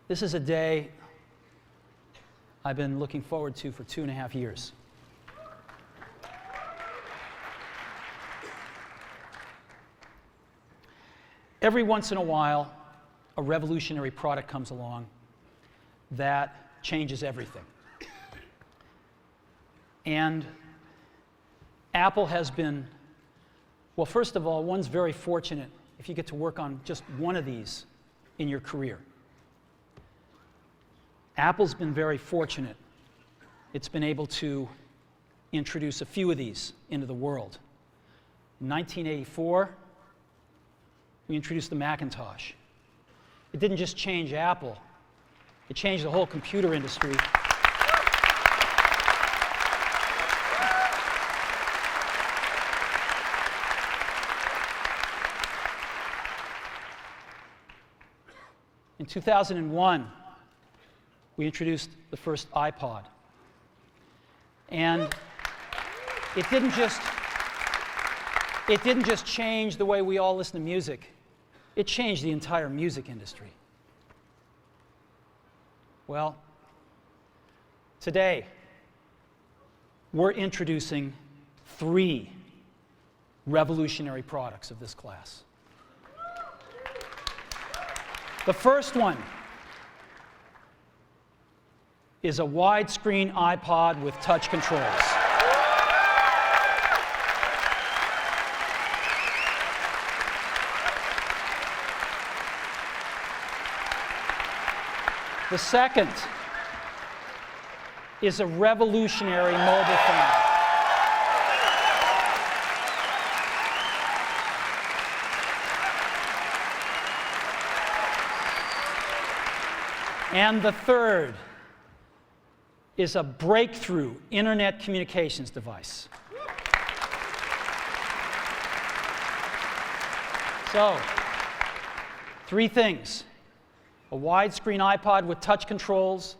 This is a day I've been looking forward to for 2.5 years. Every once in a while, a revolutionary product comes along that changes everything. And Apple has been, well, first of all, one's very fortunate if you get to work on just one of these in your career. Apple's been very fortunate. It's been able to introduce a few of these into the world. In 1984, we introduced the Macintosh. It didn't just change Apple, it changed the whole computer industry. In 2001, we introduced the first Ipod. And it didn't just change the way we all listen to music. It changed the entire music industry. Well, today, we're introducing 3 revolutionary products of this class. The first one is a widescreen iPod with touch controls. The second is a revolutionary mobile phone. And the third is a breakthrough internet communications device. So, 3 things. A widescreen iPod with touch controls,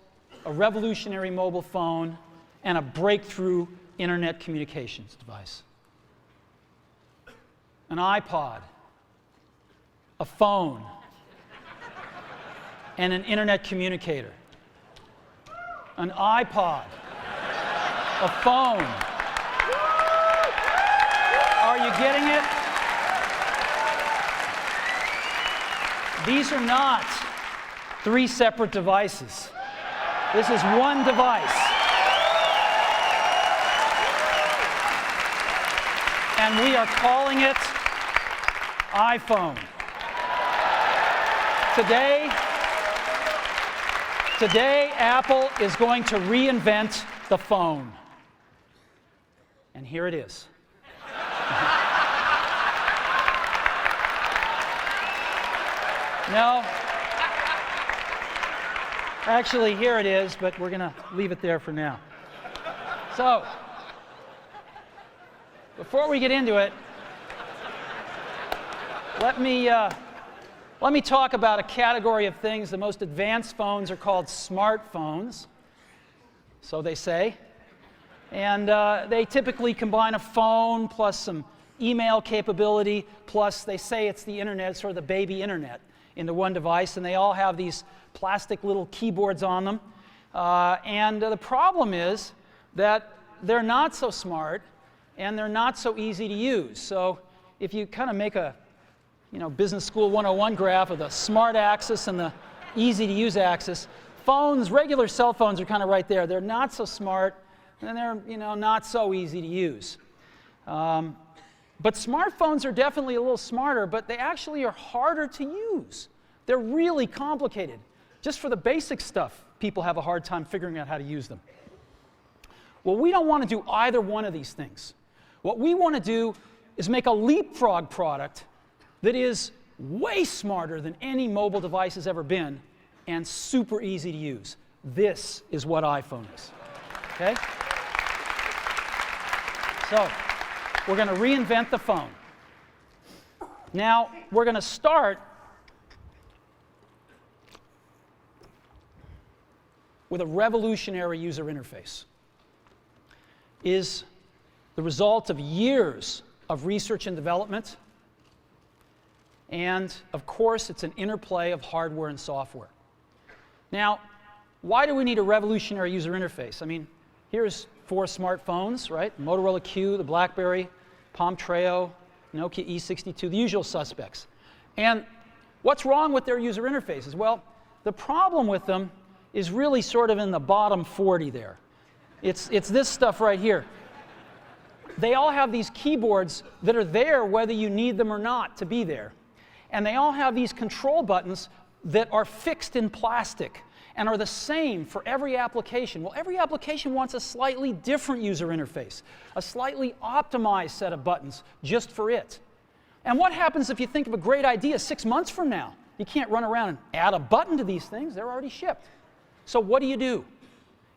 a revolutionary mobile phone, and a breakthrough internet communications device. An iPod, a phone, and an internet communicator. An iPod, a phone. Are you getting it? These are not 3 separate devices. This is one device. And we are calling it iPhone. Today, Apple is going to reinvent the phone. And here it is. No. Actually, here it is, but we're going to leave it there for now. So, before we get into it, let me talk about a category of things. The most advanced phones are called smartphones, so they say. And they typically combine a phone plus some email capability, plus they say it's the internet, sort of the baby internet, into one device, and they all have these plastic little keyboards on them. The problem is that they're not so smart, and they're not so easy to use. So if you kind of make a Business School 101 graph of the smart axis and the easy to use axis, phones, regular cell phones are kind of right there. They're not so smart, and they're not so easy to use. But smartphones are definitely a little smarter, but they actually are harder to use. They're really complicated. Just for the basic stuff, people have a hard time figuring out how to use them. Well, we don't want to do either one of these things. What we want to do is make a leapfrog product that is way smarter than any mobile device has ever been and super easy to use. This is what iPhone is. Okay? So, we're going to reinvent the phone. Now, we're going to start with a revolutionary user interface. Is the result of years of research and development. And, of course, it's an interplay of hardware and software. Now, why do we need a revolutionary user interface? I mean, here's 4 smartphones, right? Motorola Q, the BlackBerry, Palm Treo, Nokia E62, the usual suspects. And what's wrong with their user interfaces? Well, the problem with them is really sort of in the bottom 40 there. It's this stuff right here. They all have these keyboards that are there whether you need them or not to be there. And they all have these control buttons that are fixed in plastic and are the same for every application. Well, every application wants a slightly different user interface, a slightly optimized set of buttons just for it. And what happens if you think of a great idea 6 months from now? You can't run around and add a button to these things. They're already shipped. So what do?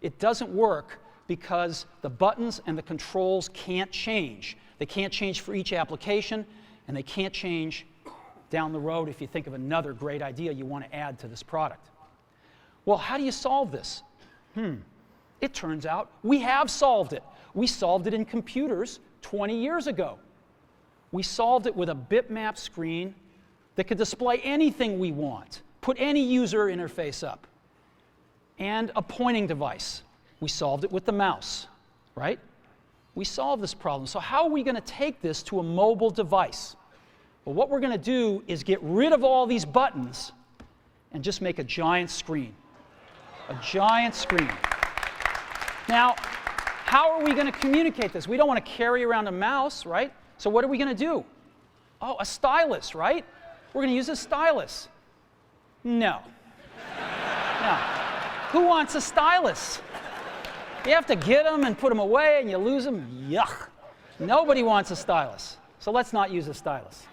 It doesn't work because the buttons and the controls can't change. They can't change for each application, and they can't change down the road if you think of another great idea you want to add to this product. Well, how do you solve this? It turns out we have solved it. We solved it in computers 20 years ago. We solved it with a bitmap screen that could display anything we want, put any user interface up, and a pointing device. We solved it with the mouse, right? We solved this problem. So how are we going to take this to a mobile device? Well, what we're going to do is get rid of all these buttons and just make a giant screen. A giant screen. Now, how are we going to communicate this? We don't want to carry around a mouse, right? So what are we going to do? Oh, a stylus, right? We're going to use a stylus. No. No. Who wants a stylus? You have to get them and put them away and you lose them. Yuck. Nobody wants a stylus. So let's not use a stylus.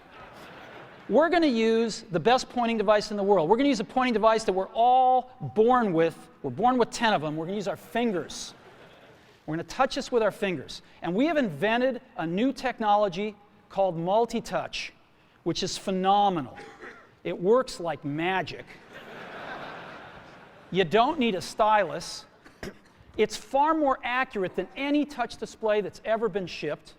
We're going to use the best pointing device in the world. We're going to use a pointing device that we're all born with. We're born with 10 of them. We're going to use our fingers. We're going to touch this with our fingers. And we have invented a new technology called multi-touch, which is phenomenal. It works like magic. You don't need a stylus. It's far more accurate than any touch display that's ever been shipped.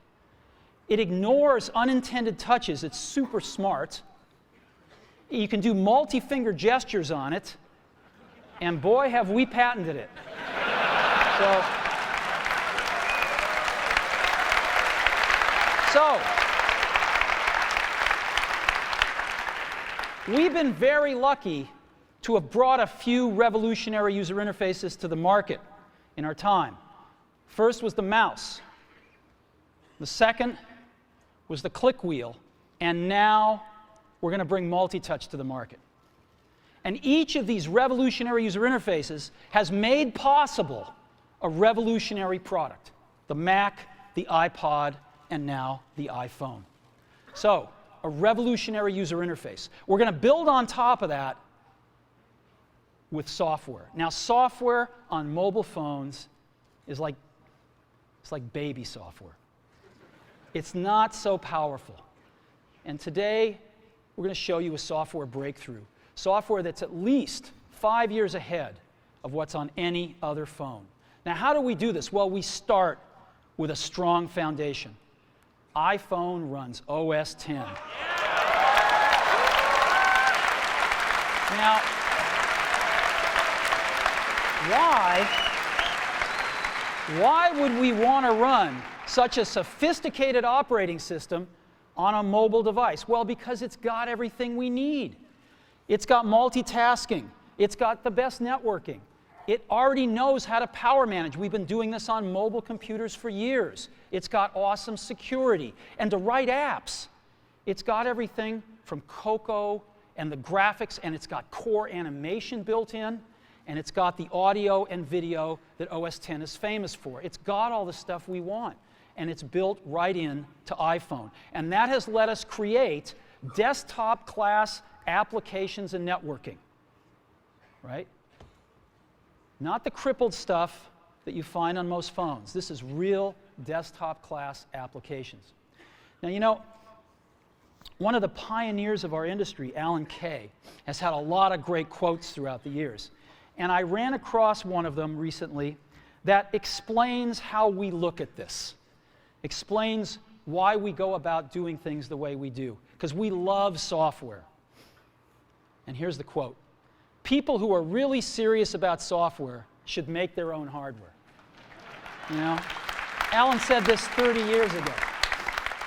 It ignores unintended touches. It's super smart. You can do multi-finger gestures on it. And boy, have we patented it. So, we've been very lucky to have brought a few revolutionary user interfaces to the market in our time. First was the mouse. The second was the click wheel. And now we're going to bring multi-touch to the market. And each of these revolutionary user interfaces has made possible a revolutionary product. The Mac, the iPod, and now the iPhone. So, a revolutionary user interface. We're going to build on top of that with software. Now, software on mobile phones is like baby software. It's not so powerful. And today, we're going to show you a software breakthrough. Software that's at least 5 years ahead of what's on any other phone. Now, how do we do this? Well, we start with a strong foundation. iPhone runs OS 10. Now, why would we want to run such a sophisticated operating system on a mobile device? Well, because it's got everything we need. It's got multitasking. It's got the best networking. It already knows how to power manage. We've been doing this on mobile computers for years. It's got awesome security. And to write apps, it's got everything from Cocoa and the graphics, and it's got core animation built in, and it's got the audio and video that OS X is famous for. It's got all the stuff we want, and it's built right in to iPhone. And that has let us create desktop-class applications and networking, right? Not the crippled stuff that you find on most phones. This is real desktop-class applications. Now, you know, one of the pioneers of our industry, Alan Kay, has had a lot of great quotes throughout the years. And I ran across one of them recently that explains how we look at this, explains why we go about doing things the way we do, because we love software. And here's the quote. people who are really serious about software should make their own hardware. You know? Alan said this 30 years ago,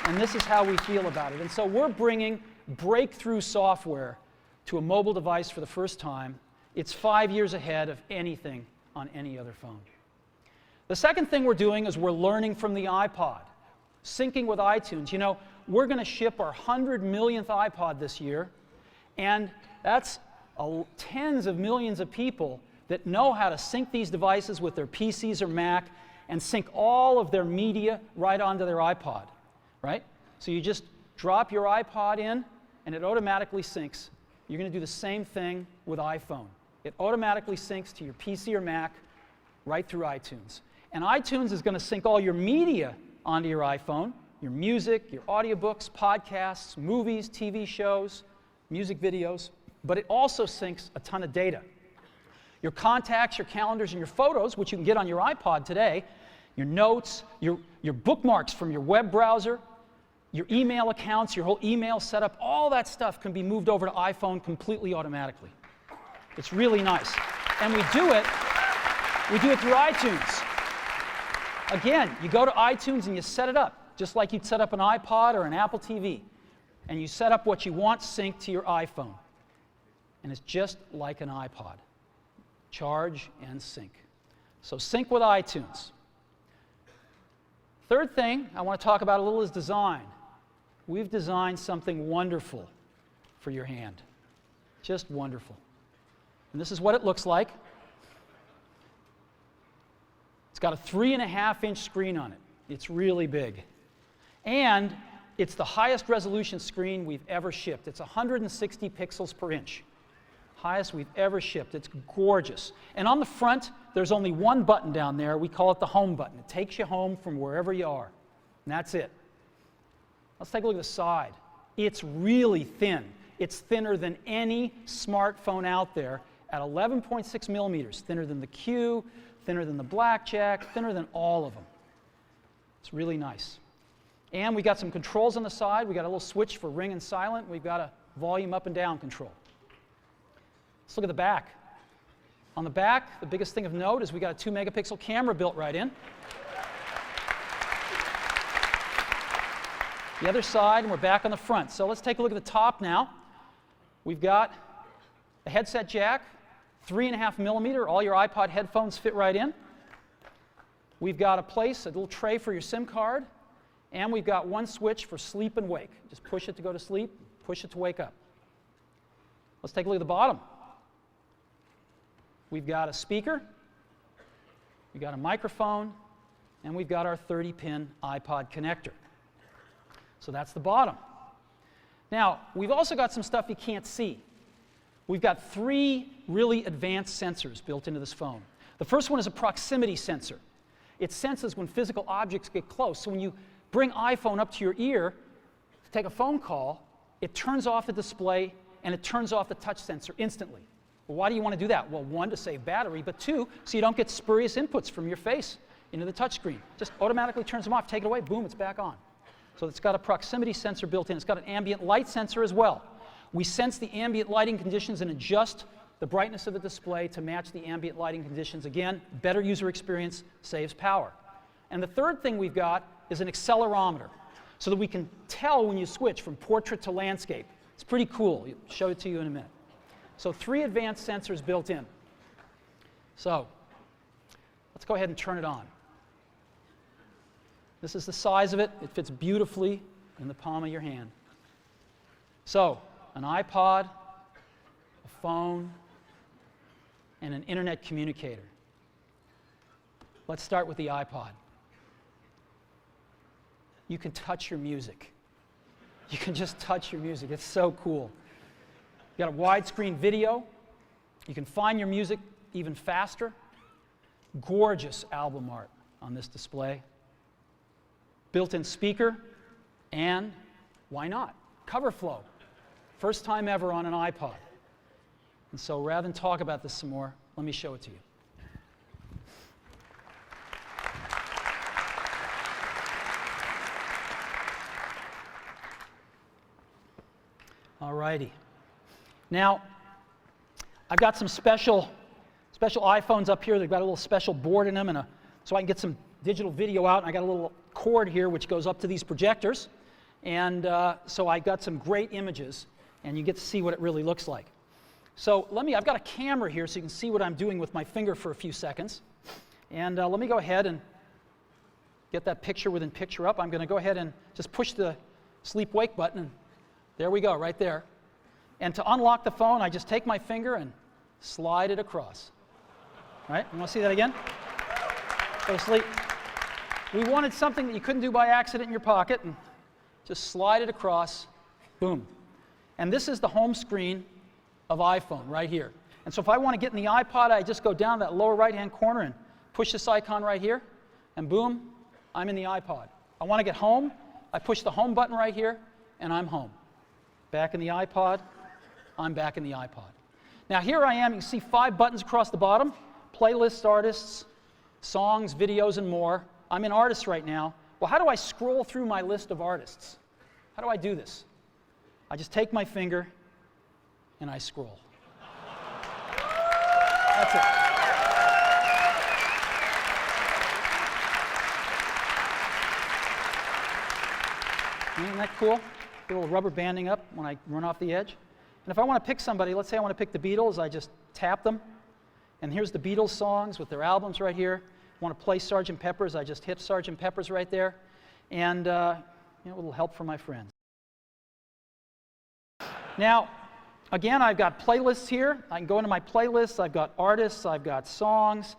and this is how we feel about it. And so we're bringing breakthrough software to a mobile device for the first time. It's 5 years ahead of anything on any other phone. The second thing we're doing is we're learning from the iPod, syncing with iTunes. You know, we're going to ship our 100 millionth iPod this year, and that's tens of millions of people that know how to sync these devices with their PCs or Mac and sync all of their media right onto their iPod, right? So you just drop your iPod in, and it automatically syncs. You're going to do the same thing with iPhone. It automatically syncs to your PC or Mac right through iTunes. And iTunes is going to sync all your media onto your iPhone, your music, your audiobooks, podcasts, movies, TV shows, music videos, but it also syncs a ton of data. Your contacts, your calendars, and your photos, which you can get on your iPod today, your notes, your bookmarks from your web browser, your email accounts, your whole email setup, all that stuff can be moved over to iPhone completely automatically. It's really nice. And we do it through iTunes. Again, you go to iTunes and you set it up, just like you'd set up an iPod or an Apple TV. And you set up what you want synced to your iPhone. And it's just like an iPod. Charge and sync. So sync with iTunes. Third thing I want to talk about a little is design. We've designed something wonderful for your hand. Just wonderful. And this is what it looks like. It's got a 3.5-inch screen on it. It's really big. And it's the highest resolution screen we've ever shipped. It's 160 pixels per inch. Highest we've ever shipped. It's gorgeous. And on the front, there's only one button down there. We call it the home button. It takes you home from wherever you are. And that's it. Let's take a look at the side. It's really thin. It's thinner than any smartphone out there at 11.6 millimeters. Thinner than the Q, thinner than the Blackjack, thinner than all of them. It's really nice. And we got some controls on the side. We got a little switch for ring and silent. We've got a volume up and down control. Let's look at the back. On the back, the biggest thing of note is we got a 2-megapixel camera built right in. The other side, and we're back on the front. So let's take a look at the top now. We've got a headset jack, 3.5 millimeter. All your iPod headphones fit right in. We've got a little tray for your SIM card. And we've got one switch for sleep and wake. Just push it to go to sleep, push it to wake up. Let's take a look at the bottom. We've got a speaker, we've got a microphone, and we've got our 30-pin iPod connector. So that's the bottom. Now, we've also got some stuff you can't see. We've got 3 really advanced sensors built into this phone. The first one is a proximity sensor. It senses when physical objects get close. So when you bring iPhone up to your ear to take a phone call, it turns off the display and it turns off the touch sensor instantly. Well, why do you want to do that? Well, 1, to save battery, but 2, so you don't get spurious inputs from your face into the touchscreen. Just automatically turns them off, take it away, boom, it's back on. So it's got a proximity sensor built in. It's got an ambient light sensor as well. We sense the ambient lighting conditions and adjust the brightness of the display to match the ambient lighting conditions. Again, better user experience, saves power. And the third thing we've got is an accelerometer, so that we can tell when you switch from portrait to landscape. It's pretty cool. I'll show it to you in a minute. So 3 advanced sensors built in. So let's go ahead and turn it on. This is the size of it. It fits beautifully in the palm of your hand. So an iPod, a phone, and an internet communicator. Let's start with the iPod. You can touch your music. You can just touch your music. It's so cool. You got a widescreen video. You can find your music even faster. Gorgeous album art on this display. Built-in speaker, and why not? Cover flow. First time ever on an iPod. And so rather than talk about this some more, let me show it to you. All righty. Now, I've got some special iPhones up here. They've got a little special board in them, and so I can get some digital video out. And I got a little cord here which goes up to these projectors, and so I got some great images, and you get to see what it really looks like. So I've got a camera here so you can see what I'm doing with my finger for a few seconds. And let me go ahead and get that picture within picture up. I'm going to go ahead and just push the sleep-wake button, and there we go, right there. And to unlock the phone, I just take my finger and slide it across. Right? You want to see that again? Go to sleep. We wanted something that you couldn't do by accident in your pocket, and just slide it across, boom. And this is the home screen of iPhone right here. And so if I want to get in the iPod, I just go down that lower right-hand corner and push this icon right here, and boom, I'm in the iPod. I want to get home, I push the home button right here, and I'm home. Back in the iPod, I'm back in the iPod. Now here I am, you can see 5 buttons across the bottom, playlists, artists, songs, videos, and more. I'm in artists right now. Well, how do I scroll through my list of artists? How do I do this? I just take my finger and I scroll. That's it. Isn't that cool? A little rubber banding up when I run off the edge. And if I want to pick somebody, let's say I want to pick the Beatles, I just tap them. And here's the Beatles songs with their albums right here. I want to play Sgt. Pepper's, I just hit Sgt. Pepper's right there. And a little help from my friends. Now, again, I've got playlists here. I can go into my playlists. I've got artists. I've got songs.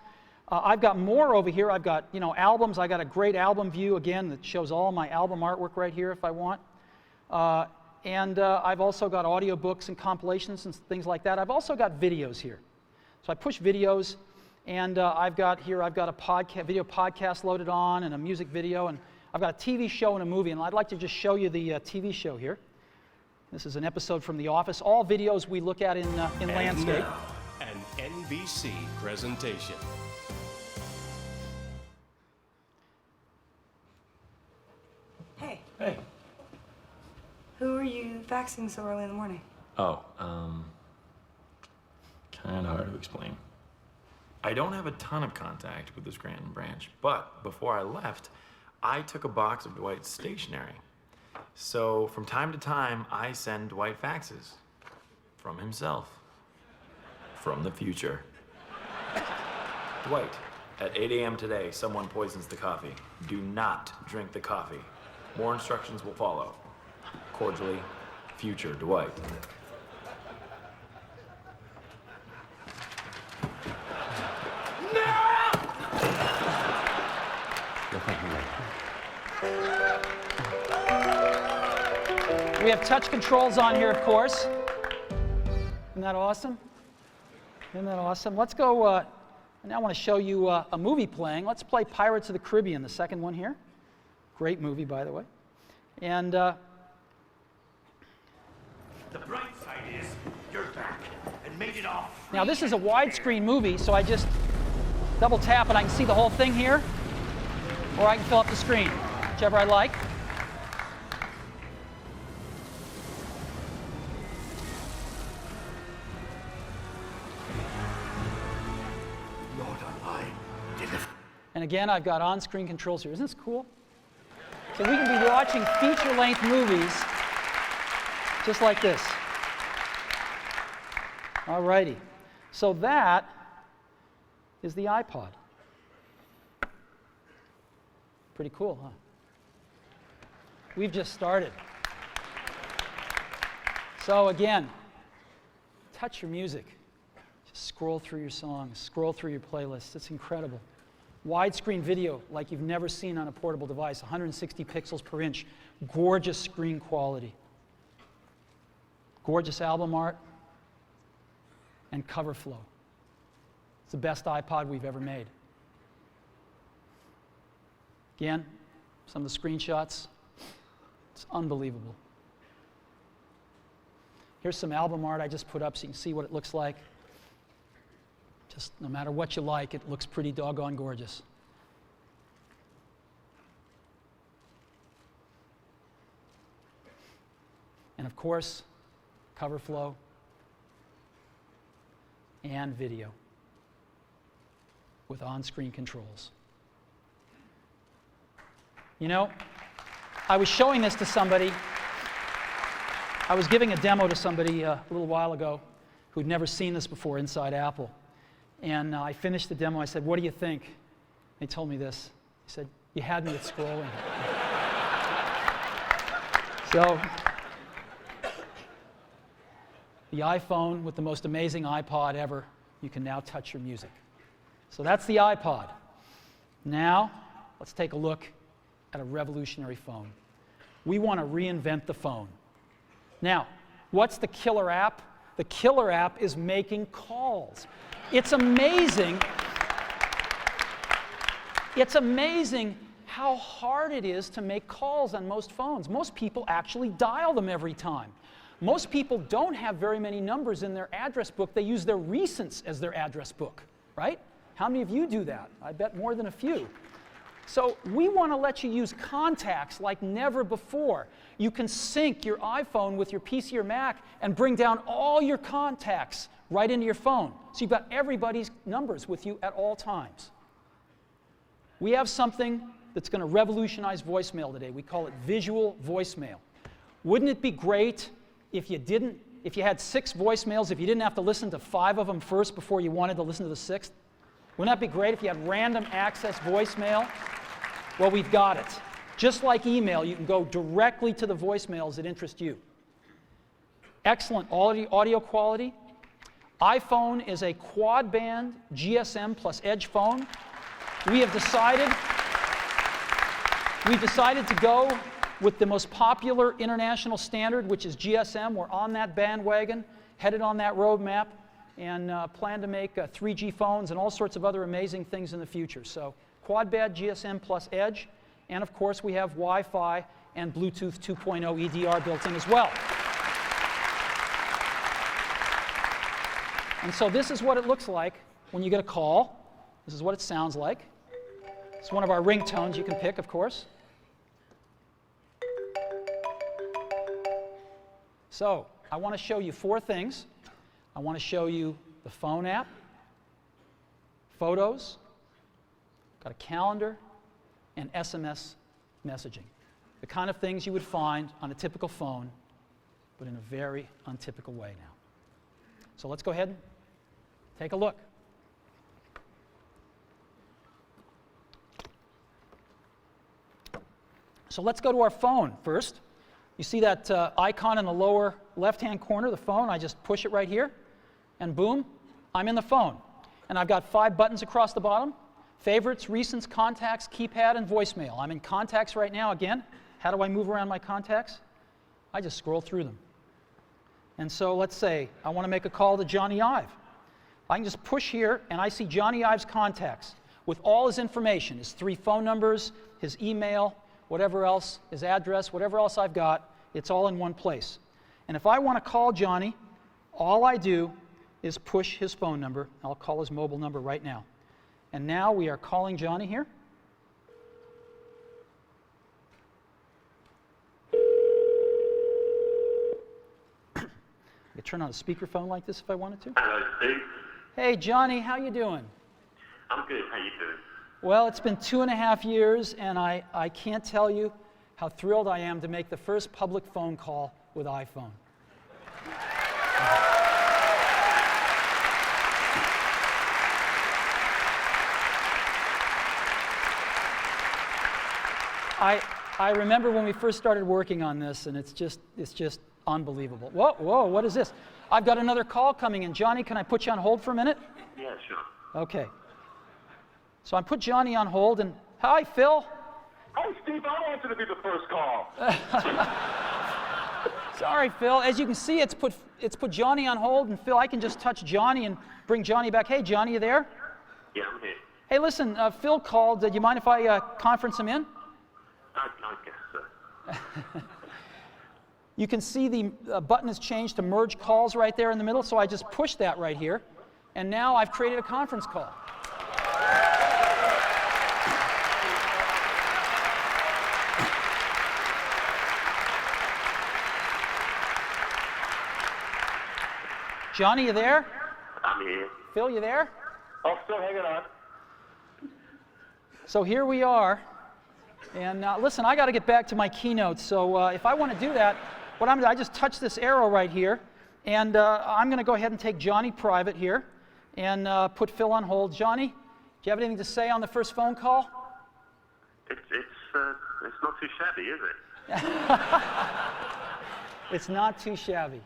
I've got more over here. I've got albums. I got a great album view again that shows all my album artwork right here if I want. And I've also got audiobooks and compilations and things like that. I've also got videos here. So I push videos, and I've got a video podcast loaded on, and a music video, and I've got a TV show and a movie. And I'd like to just show you the TV show here. This is an episode from The Office. All videos we look at in landscape. Now, an NBC presentation. Hey. Hey. Who are you faxing so early in the morning? Oh, kind of hard to explain. I don't have a ton of contact with the Scranton branch, but before I left, I took a box of Dwight's stationery. So from time to time, I send Dwight faxes. From himself. From the future. Dwight, at 8 a.m. today, someone poisons the coffee. Do not drink the coffee. More instructions will follow. Cordially, future Dwight. We have touch controls on here, of course. Isn't that awesome? Isn't that awesome? Let's go, I now want to show you a movie playing. Let's play Pirates of the Caribbean, the second one here. Great movie, by the way. And the bright side is you're back and made it off. now this is a widescreen movie, so I just double tap and I can see the whole thing here, or I can fill up the screen, whichever I like. Lord Online, deliver. And again, I've got on-screen controls here. Isn't this cool? So we can be watching feature-length movies just like this. All righty. So that is the iPod. Pretty cool, huh? We've just started. So again, touch your music. Just scroll through your songs, scroll through your playlists. It's incredible. Widescreen video like you've never seen on a portable device, 160 pixels per inch, gorgeous screen quality, gorgeous album art, and cover flow. It's the best iPod we've ever made. Again, some of the screenshots, it's unbelievable. Here's some album art I just put up so you can see what it looks like. Just no matter what you like, it looks pretty doggone gorgeous. And of course, cover flow. and video with on-screen controls. You know, I was showing this to somebody. I was giving a demo to somebody a little while ago who'd never seen this before inside Apple. And I finished the demo. I said, "What do you think?" They told me this. He said, "You had me at scrolling." So, the iPhone with the most amazing iPod ever, you can now touch your music. So that's the iPod. Now, let's take a look at a revolutionary phone. We want to reinvent the phone. Now, what's the killer app? The killer app is making calls. It's amazing. It's amazing how hard it is to make calls on most phones. Most people actually dial them every time. Most people don't have very many numbers in their address book. They use their recents as their address book, right? How many of you do that? I bet more than a few. So we want to let you use contacts like never before. You can sync your iPhone with your PC or Mac and bring down all your contacts right into your phone. So you've got everybody's numbers with you at all times. We have something that's going to revolutionize voicemail today. We call it visual voicemail. Wouldn't it be great if you had 6 voicemails, if you didn't have to listen to 5 of them first before you wanted to listen to the 6th? Wouldn't that be great if you had random access voicemail? Well, we've got it. Just like email, you can go directly to the voicemails that interest you. Excellent audio quality. iPhone is a quad-band GSM plus Edge phone. We've decided to go with the most popular international standard, which is GSM. We're on that bandwagon, headed on that roadmap, and plan to make 3G phones and all sorts of other amazing things in the future. So quad-band GSM plus Edge, and of course we have Wi-Fi and Bluetooth 2.0 EDR built in as well. And so this is what it looks like when you get a call. This is what it sounds like. It's one of our ringtones you can pick, of course. So I want to show you 4 things. I want to show you the phone app, photos, got a calendar, and SMS messaging. The kind of things you would find on a typical phone, but in a very untypical way now. So let's go ahead and take a look. So let's go to our phone first. You see that icon in the lower left-hand corner, the phone? I just push it right here, and boom, I'm in the phone. And I've got 5 buttons across the bottom: favorites, recents, contacts, keypad, and voicemail. I'm in contacts right now again. How do I move around my contacts? I just scroll through them. And so let's say I want to make a call to Johnny Ive. I can just push here, and I see Johnny Ive's contacts with all his information, his 3 phone numbers, his email, whatever else, his address, whatever else I've got, it's all in one place. And if I want to call Johnny, all I do is push his phone number. I'll call his mobile number right now. And now we are calling Johnny here. I could turn on a speakerphone like this if I wanted to. Hello, Steve. Hey, Johnny, how you doing? I'm good. How you doing? Well, it's been 2.5 years, and I can't tell you how thrilled I am to make the first public phone call with iPhone. I remember when we first started working on this, and it's just unbelievable. Whoa, what is this? I've got another call coming in. Johnny, can I put you on hold for a minute? Yeah, sure. Okay. So I put Johnny on hold, and hi, Phil. Hey, Steve, I wanted to be the first call. Sorry, Phil. As you can see, it's put Johnny on hold, and Phil, I can just touch Johnny and bring Johnny back. Hey, Johnny, you there? Yeah, I'm here. Hey, listen, Phil called. Do you mind if I conference him in? I guess so. You can see the button has changed to merge calls right there in the middle, so I just pushed that right here, and now I've created a conference call. Johnny, you there? I'm I'm here. Phil, you there? Oh, still hanging on. So here we are. And listen, I got to get back to my keynote. So if I want to do that, what I'm going to do, I just touch this arrow right here. And I'm going to go ahead and take Johnny private here and put Phil on hold. Johnny, do you have anything to say on the first phone call? It's not too shabby, is it? It's not too shabby.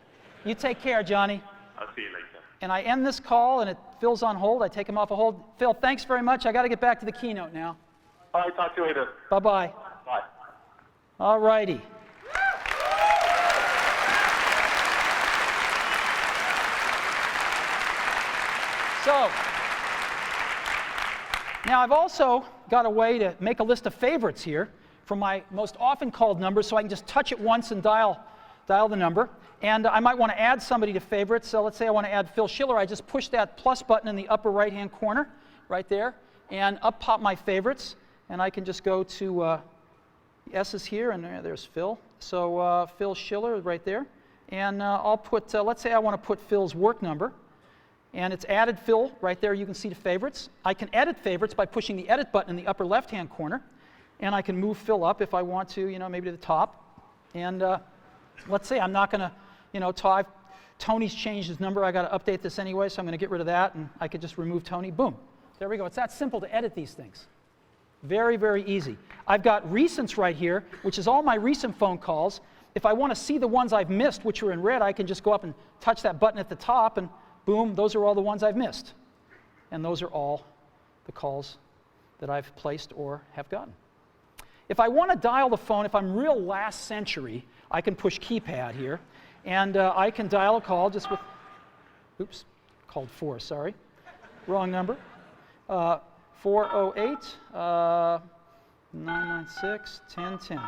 You take care, Johnny. I'll see you later. And I end this call, and Phil's on hold. I take him off a hold. Phil, thanks very much. I got to get back to the keynote now. All right, talk to you later. Bye-bye. Bye. All righty. So, now I've also got a way to make a list of favorites here from my most often called numbers, so I can just touch it once and dial the number. And I might want to add somebody to favorites. So let's say I want to add Phil Schiller. I just push that plus button in the upper right-hand corner, right there, and up pop my favorites. And I can just go to the S's here, and there's Phil. So Phil Schiller right there. And I'll put, let's say I want to put Phil's work number. And it's added Phil right there. You can see the favorites. I can edit favorites by pushing the edit button in the upper left-hand corner. And I can move Phil up if I want to, maybe to the top. And let's say I'm not going to, Tony's changed his number. I got to update this anyway, so I'm going to get rid of that. And I could just remove Tony. Boom. There we go. It's that simple to edit these things. Very, very easy. I've got recents right here, which is all my recent phone calls. If I want to see the ones I've missed, which are in red, I can just go up and touch that button at the top, and boom, those are all the ones I've missed. And those are all the calls that I've placed or have gotten. If I want to dial the phone, if I'm real last century, I can push keypad here, and I can dial a call just with, oops, called 4, sorry. Wrong number. 408 996 1010.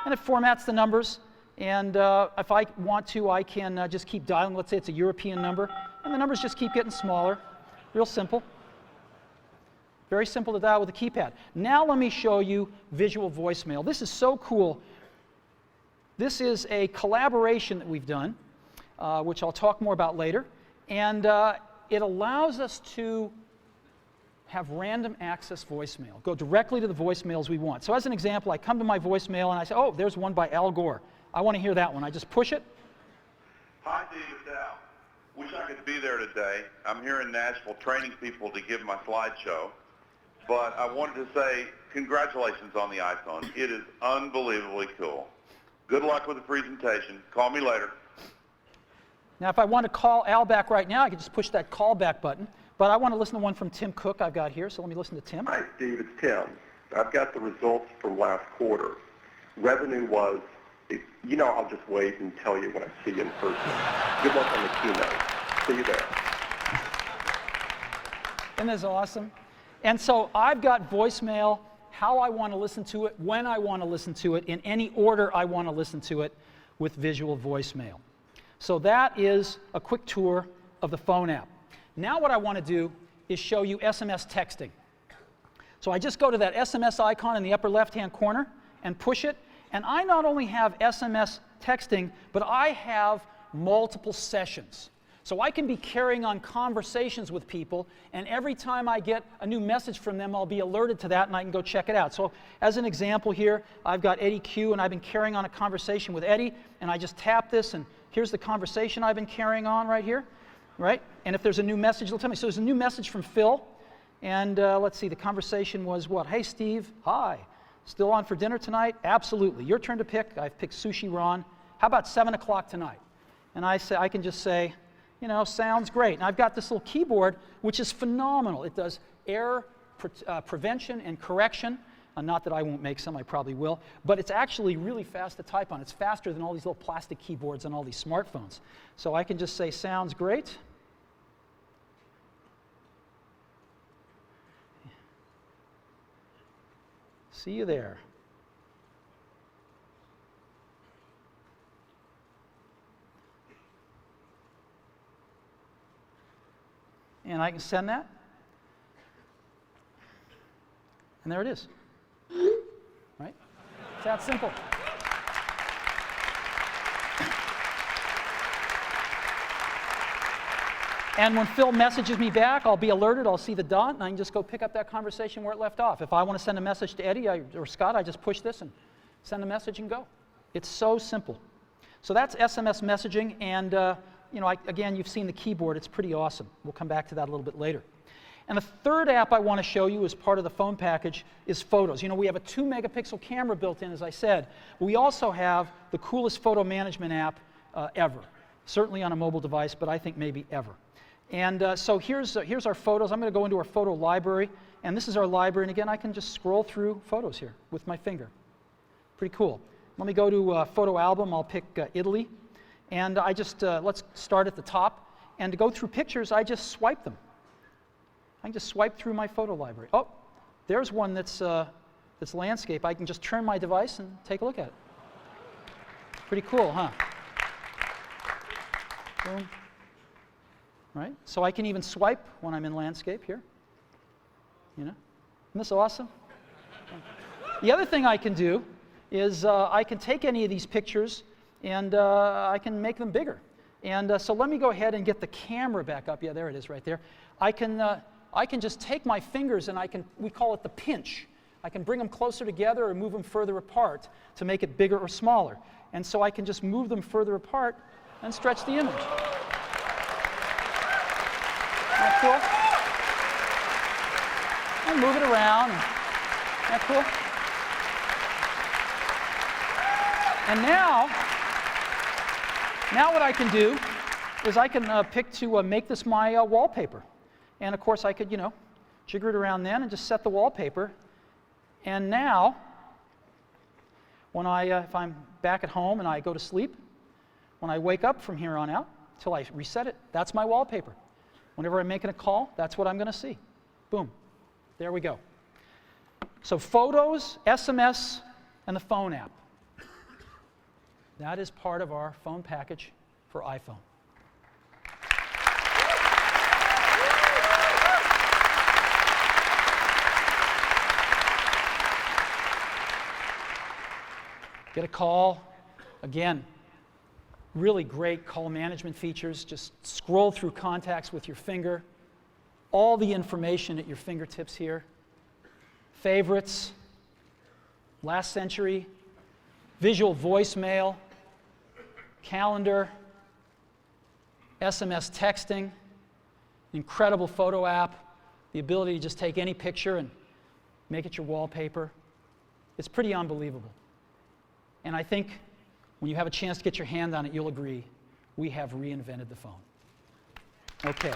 And it formats the numbers. And if I want to, I can just keep dialing. Let's say it's a European number. And the numbers just keep getting smaller. Real simple. Very simple to dial with a keypad. Now let me show you visual voicemail. This is so cool. This is a collaboration that we've done, which I'll talk more about later. And it allows us to have random access voicemail. Go directly to the voicemails we want. So as an example, I come to my voicemail and I say, oh, there's one by Al Gore. I want to hear that one. I just push it. Hi, David Dow. Wish I could be there today. I'm here in Nashville training people to give my slideshow. But I wanted to say congratulations on the iPhone. It is unbelievably cool. Good luck with the presentation. Call me later. Now, if I want to call Al back right now, I can just push that call back button. But I want to listen to one from Tim Cook I've got here, so let me listen to Tim. Hi, Steve. It's Tim. I've got the results from last quarter. Revenue was, I'll just wait and tell you when I see you in person. Good luck on the keynote. See you there. Isn't this awesome? And so I've got voicemail, how I want to listen to it, when I want to listen to it, in any order I want to listen to it with visual voicemail. So that is a quick tour of the phone app. Now what I want to do is show you SMS texting. So I just go to that SMS icon in the upper left-hand corner and push it. And I not only have SMS texting, but I have multiple sessions. So I can be carrying on conversations with people, and every time I get a new message from them, I'll be alerted to that, and I can go check it out. So as an example here, I've got Eddie Q, and I've been carrying on a conversation with Eddie, and I just tap this, and here's the conversation I've been carrying on right here, right? And if there's a new message, it'll tell me. So there's a new message from Phil, and let's see, the conversation was what? Hey, Steve, hi. Still on for dinner tonight? Absolutely. Your turn to pick. I've picked sushi Ron. How about 7 o'clock tonight? And I can just say, sounds great. And I've got this little keyboard, which is phenomenal. It does error prevention and correction. Not that I won't make some, I probably will. But it's actually really fast to type on. It's faster than all these little plastic keyboards on all these smartphones. So I can just say, sounds great. See you there. And I can send that. And there it is. Right? It's that simple. And when Phil messages me back, I'll be alerted, I'll see the dot, and I can just go pick up that conversation where it left off. If I want to send a message to Eddie or Scott, I just push this and send a message and go. It's so simple. So that's SMS messaging, and again, you've seen the keyboard. It's pretty awesome. We'll come back to that a little bit later. And the third app I want to show you as part of the phone package is photos. You know, we have a 2-megapixel camera built in, as I said. We also have the coolest photo management app ever. Certainly on a mobile device, but I think maybe ever. And so here's our photos. I'm going to go into our photo library, and this is our library. And again, I can just scroll through photos here with my finger. Pretty cool. Let me go to photo album. I'll pick Italy, and I just let's start at the top. And to go through pictures, I just swipe them. I can just swipe through my photo library. Oh, there's one that's landscape. I can just turn my device and take a look at it. Pretty cool, huh? Boom. Right? So I can even swipe when I'm in landscape here. You know? Isn't this awesome? The other thing I can do is I can take any of these pictures and I can make them bigger. And so let me go ahead and get the camera back up. Yeah, there it is right there. I can just take my fingers and we call it the pinch. I can bring them closer together or move them further apart to make it bigger or smaller. And so I can just move them further apart and stretch the image. Isn't that cool? And move it around. Isn't that cool? And now what I can do is I can pick to make this my wallpaper. And of course I could, jigger it around then and just set the wallpaper. And now, when if I'm back at home and I go to sleep, when I wake up from here on out, till I reset it, that's my wallpaper. Whenever I'm making a call, that's what I'm going to see. Boom. There we go. So photos, SMS, and the phone app. That is part of our phone package for iPhone. Get a call. Again, really great call management features. Just scroll through contacts with your finger. All the information at your fingertips here. Favorites, last century, visual voicemail, calendar, SMS texting, incredible photo app, the ability to just take any picture and make it your wallpaper. It's pretty unbelievable. And I think when you have a chance to get your hand on it, you'll agree, we have reinvented the phone. Okay.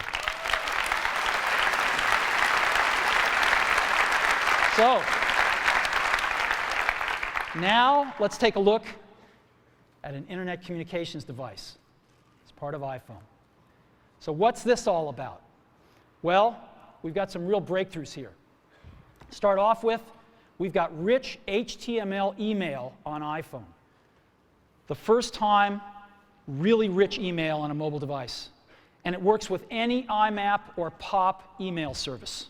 So, now let's take a look at an internet communications device. It's part of iPhone. So what's this all about? Well, we've got some real breakthroughs here. Start off with, we've got rich HTML email on iPhone. The first time, really rich email on a mobile device. And it works with any IMAP or POP email service.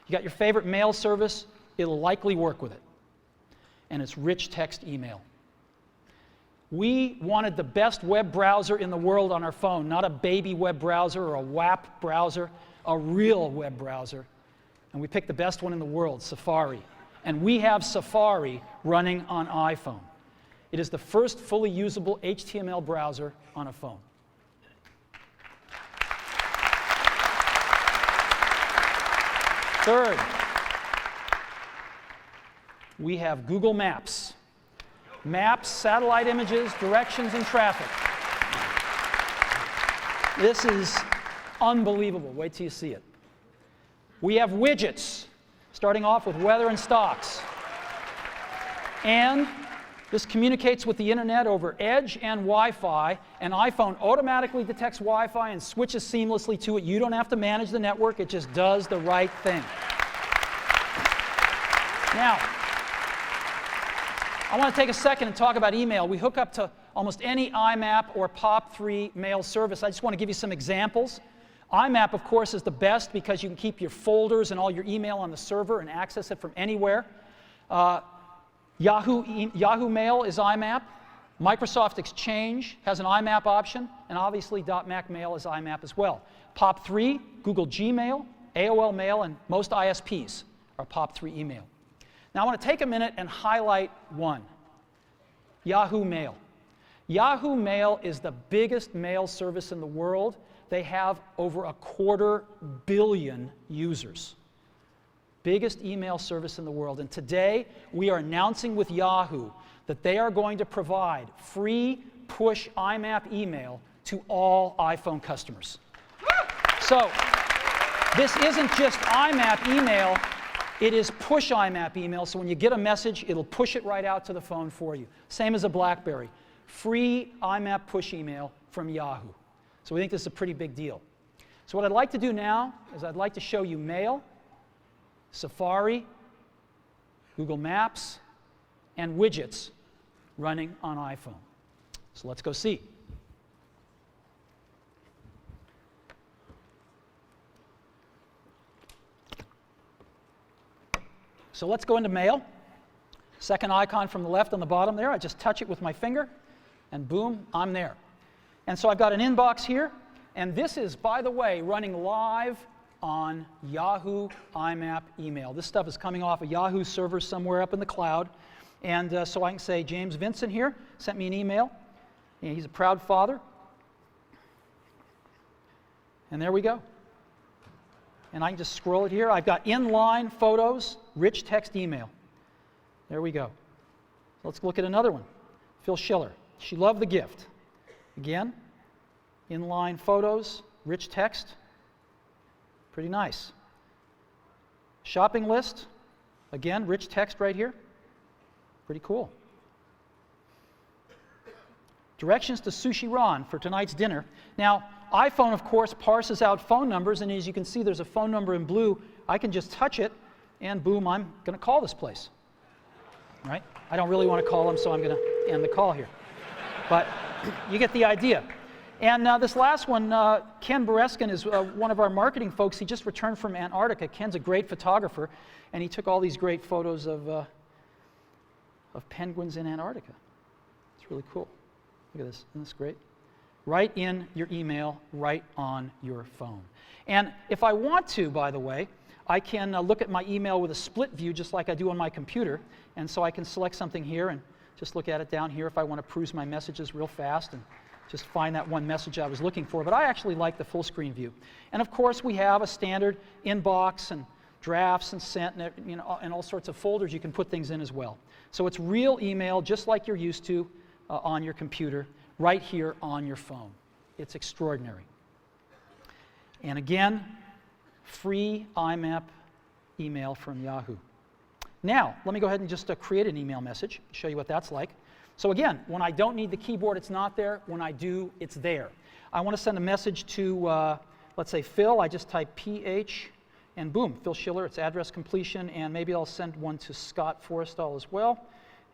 You got your favorite mail service, it'll likely work with it. And it's rich text email. We wanted the best web browser in the world on our phone, not a baby web browser or a WAP browser, a real web browser. And we picked the best one in the world, Safari. And we have Safari running on iPhone. It is the first fully usable HTML browser on a phone. Third, we have Google Maps. Maps, satellite images, directions, and traffic. This is unbelievable. Wait till you see it. We have widgets, starting off with weather and stocks. And this communicates with the internet over Edge and Wi-Fi, and iPhone automatically detects Wi-Fi and switches seamlessly to it. You don't have to manage the network, it just does the right thing. Now, I want to take a second and talk about email. We hook up to almost any IMAP or POP3 mail service. I just want to give you some examples. IMAP, of course, is the best because you can keep your folders and all your email on the server and access it from anywhere. Yahoo Mail is IMAP. Microsoft Exchange has an IMAP option, and obviously .Mac Mail is IMAP as well. POP3, Google Gmail, AOL Mail, and most ISPs are POP3 email. Now I want to take a minute and highlight one, Yahoo Mail. Yahoo Mail is the biggest mail service in the world. They have over 250 million users. Biggest email service in the world. And today we are announcing with Yahoo that they are going to provide free push IMAP email to all iPhone customers. So this isn't just IMAP email, it is push IMAP email. So when you get a message, it'll push it right out to the phone for you. Same as a BlackBerry. Free IMAP push email from Yahoo. So we think this is a pretty big deal. So what I'd like to do now is I'd like to show you Mail, Safari, Google Maps, and Widgets running on iPhone. So let's go see. So let's go into Mail. Second icon from the left on the bottom there. I just touch it with my finger, and boom, I'm there. And so I've got an inbox here, and this is, by the way, running live on Yahoo IMAP email. This stuff is coming off a Yahoo server somewhere up in the cloud. And so I can say, James Vincent here sent me an email. And he's a proud father. And there we go. And I can just scroll it here. I've got inline photos, rich text email. There we go. Let's look at another one. Phil Schiller. She loved the gift. Again, inline photos, rich text. Pretty nice. Shopping list. Again, rich text right here. Pretty cool. Directions to Sushi Ron for tonight's dinner. Now, iPhone, of course, parses out phone numbers, and as you can see, there's a phone number in blue. I can just touch it, and boom, I'm going to call this place. Right? I don't really want to call them, so I'm going to end the call here. But you get the idea. And this last one, Ken Bereskin is one of our marketing folks. He just returned from Antarctica. Ken's a great photographer, and he took all these great photos of penguins in Antarctica. It's really cool. Look at this. Isn't this great? Right in your email, right on your phone. And if I want to, by the way, I can look at my email with a split view just like I do on my computer. And so I can select something here and just look at it down here if I want to peruse my messages real fast and just find that one message I was looking for. But I actually like the full screen view. And of course, we have a standard inbox and drafts and sent and, and all sorts of folders you can put things in as well. So it's real email just like you're used to on your computer, right here on your phone. It's extraordinary. And again, free IMAP email from Yahoo. Now, let me go ahead and just create an email message, show you what that's like. So again, when I don't need the keyboard, it's not there. When I do, it's there. I want to send a message to, let's say, Phil. I just type PH, and boom, Phil Schiller, it's address completion, and maybe I'll send one to Scott Forrestal as well.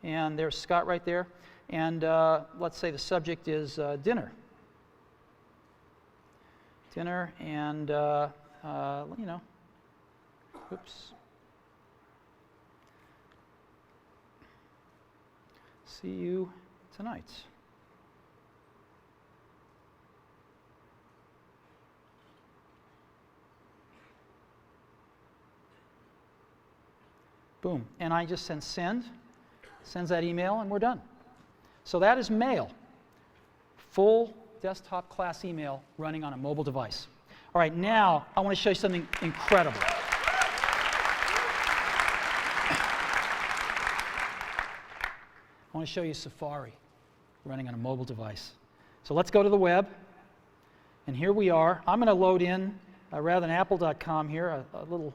And there's Scott right there. And let's say the subject is dinner. Dinner, and, oops. See you tonight. Boom. And I just send, sends that email, and we're done. So that is Mail. Full desktop class email running on a mobile device. All right, now I want to show you something incredible. I want to show you Safari running on a mobile device. So let's go to the web. And here we are. I'm going to load in, rather than apple.com here, a little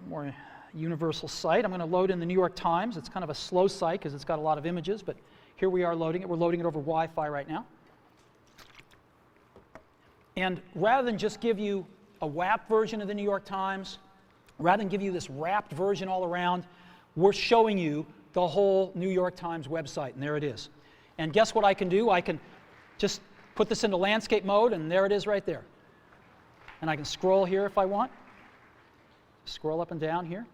more universal site. I'm going to load in the New York Times. It's kind of a slow site because it's got a lot of images, but here we are loading it. We're loading it over Wi-Fi right now. And rather than just give you a WAP version of the New York Times, rather than give you this wrapped version all around, we're showing you the whole New York Times website, and there it is. And guess what I can do? I can just put this into landscape mode, and there it is right there. And I can scroll here if I want. Scroll up and down here.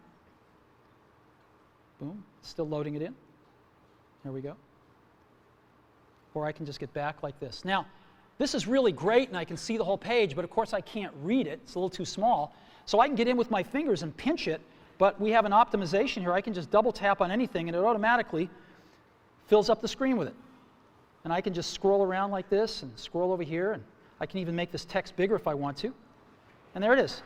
Boom, still loading it in. There we go. or I can just get back like this. Now, this is really great, and I can see the whole page, but of course I can't read it. It's a little too small. So I can get in with my fingers and pinch it, but we have an optimization here. I can just double tap on anything, and it automatically fills up the screen with it. And I can just scroll around like this and scroll over here, and I can even make this text bigger if I want to. And there it is.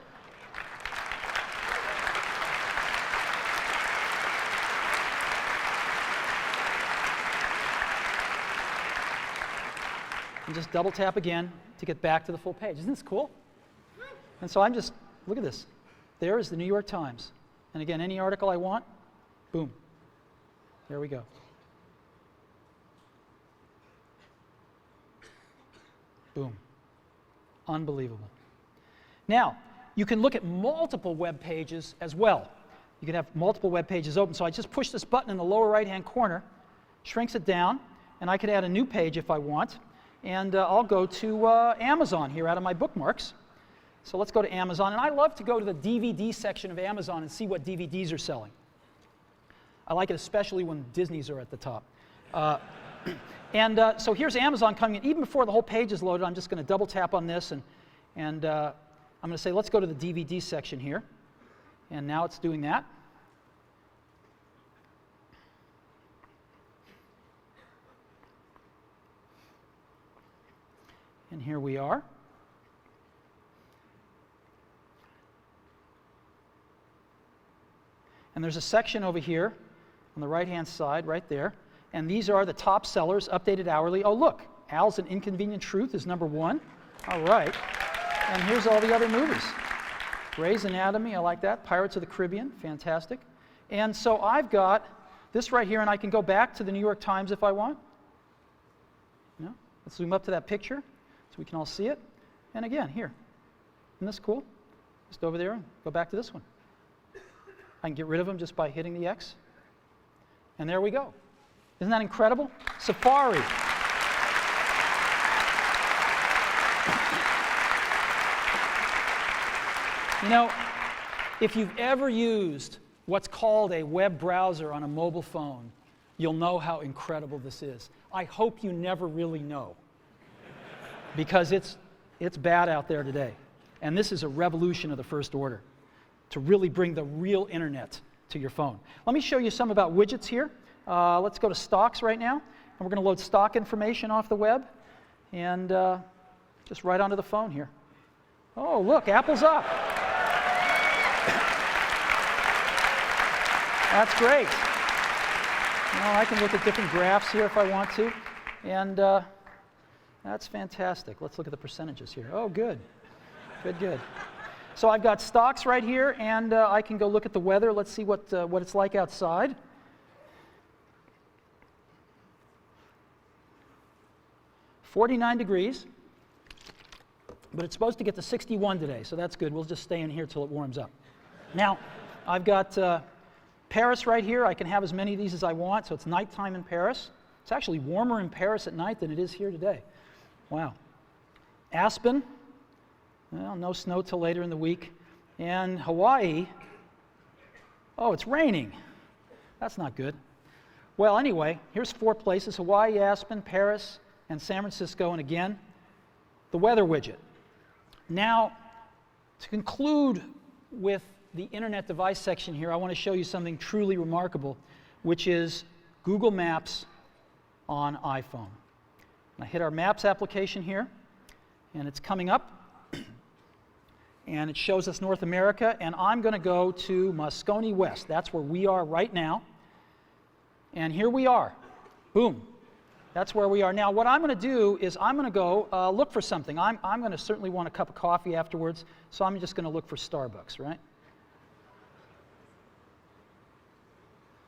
And just double tap again to get back to the full page. Isn't this cool? And so I'm just, look at this. There is the New York Times. And again, any article I want, boom. There we go. Boom. Unbelievable. Now, you can look at multiple web pages as well. You can have multiple web pages open. So I just push this button in the lower right-hand corner, shrinks it down, and I can add a new page if I want. And I'll go to Amazon here out of my bookmarks. So let's go to Amazon. And I love to go to the DVD section of Amazon and see what DVDs are selling. I like it especially when Disney's are at the top. So here's Amazon coming in. Even before the whole page is loaded, I'm just going to double tap on this, and I'm going to say, let's go to the DVD section here. And now it's doing that. And here we are. And there's a section over here on the right-hand side, right there. And these are the top sellers, updated hourly. Oh, look, Al's An Inconvenient Truth is #1. All right. And here's all the other movies. Grey's Anatomy, I like that. Pirates of the Caribbean, fantastic. And so I've got this right here, and I can go back to the New York Times if I want. You know, let's zoom up to that picture so we can all see it. And again, here. Isn't this cool? Just over there and go back to this one. I can get rid of them just by hitting the X. And there we go. Isn't that incredible? Safari. You know, if you've ever used what's called a web browser on a mobile phone, you'll know how incredible this is. I hope you never really know, because it's bad out there today. And this is a revolution of the first order to really bring the real internet to your phone. Let me show you some about widgets here. Let's go to stocks right now, and we're going to load stock information off the web, and just right onto the phone here. Oh, look, Apple's up. That's great. Well, I can look at different graphs here if I want to, and that's fantastic. Let's look at the percentages here. Oh, good. Good, good. So I've got stocks right here, and I can go look at the weather. Let's see what it's like outside. "49 degrees, but it's supposed to get to 61 today, so that's good. We'll just stay in here till it warms up. Now, I've got Paris right here. I can have as many of these as I want, so it's nighttime in Paris. It's actually warmer in Paris at night than it is here today. Wow. Aspen. Well, no snow till later in the week. And Hawaii, oh, it's raining. That's not good. Well, anyway, here's 4 places: Hawaii, Aspen, Paris, and San Francisco. And again, the weather widget. Now, to conclude with the internet device section here, I want to show you something truly remarkable, which is Google Maps on iPhone. I hit our Maps application here, and it's coming up. And it shows us North America, and I'm going to go to Moscone West. That's where we are right now. And here we are. Boom. That's where we are. Now, what I'm going to do is I'm going to go look for something. I'm going to certainly want a cup of coffee afterwards, so I'm just going to look for Starbucks, right?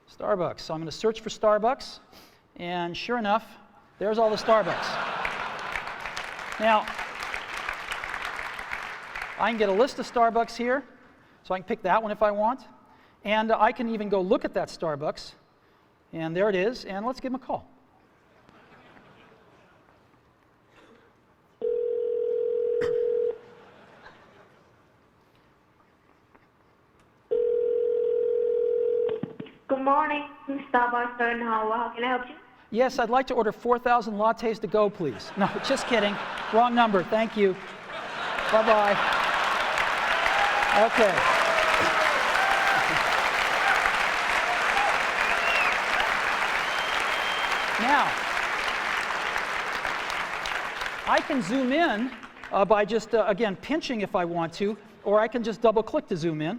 Starbucks. So I'm going to search for Starbucks, and sure enough, there's all the Starbucks. Now, I can get a list of Starbucks here, so I can pick that one if I want. And I can even go look at that Starbucks. And there it is, and let's give them a call. Good morning, Starbucks. How can I help you? Yes, I'd like to order 4,000 lattes to go, please. No, just kidding. Wrong number. Thank you. Bye-bye. Okay. Now, I can zoom in by just, again, pinching if I want to, or I can just double-click to zoom in,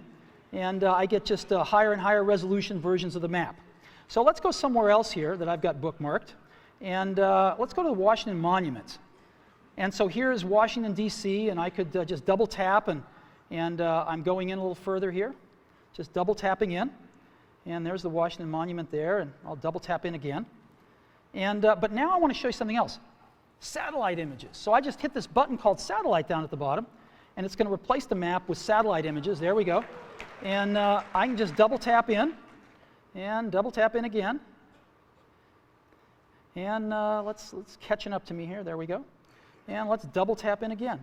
and I get just higher and higher resolution versions of the map. So let's go somewhere else here that I've got bookmarked, and let's go to the Washington Monument. And so here is Washington, D.C., and I could just double-tap, and I'm going in a little further here, just double-tapping in, and there's the Washington Monument there, and I'll double-tap in again. And, but now I want to show you something else. Satellite images. So I just hit this button called Satellite down at the bottom, and it's going to replace the map with satellite images. There we go. And I can just double tap in, and double tap in again. And let's catching up to me here. There we go. And let's double tap in again.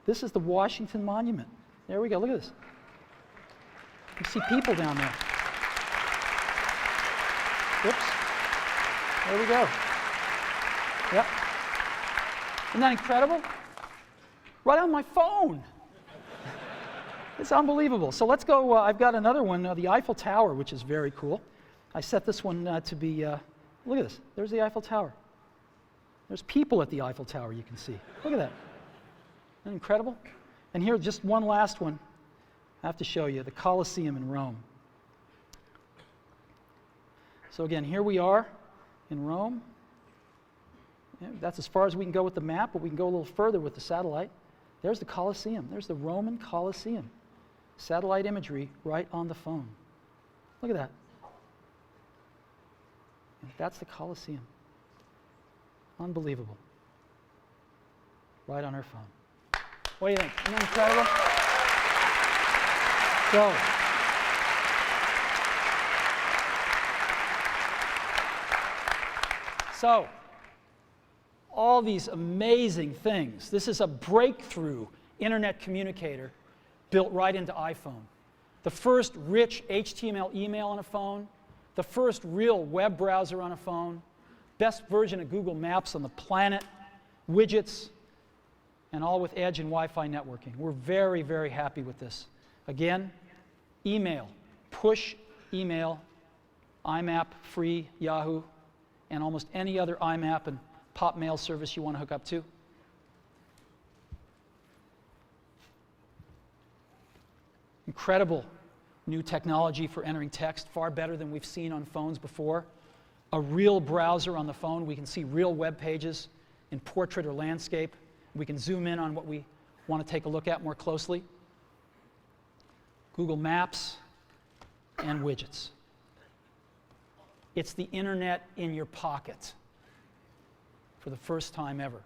This is the Washington Monument. There we go. Look at this. You see people down there. Oops. There we go. Yep. Isn't that incredible? Right on my phone. It's unbelievable. So let's go. I've got another one, the Eiffel Tower, which is very cool. I set this one to be, look at this. There's the Eiffel Tower. There's people at the Eiffel Tower, you can see. Look at that. Isn't that incredible? And here, just one last one. I have to show you, the Colosseum in Rome. So again, here we are in Rome. Yeah, that's as far as we can go with the map, but we can go a little further with the satellite. There's the Colosseum. There's the Roman Colosseum. Satellite imagery right on the phone. Look at that. That's the Colosseum. Unbelievable. Right on our phone. What do you think? Isn't that incredible? So, all these amazing things. This is a breakthrough internet communicator built right into iPhone. The first rich HTML email on a phone, the first real web browser on a phone, best version of Google Maps on the planet, widgets, and all with Edge and Wi-Fi networking. We're very, very happy with this. Again, email, push email, IMAP, free, Yahoo, and almost any other IMAP and pop mail service you want to hook up to. Incredible new technology for entering text, far better than we've seen on phones before. A real browser on the phone. We can see real web pages in portrait or landscape. We can zoom in on what we want to take a look at more closely. Google Maps and widgets. It's the internet in your pocket for the first time ever.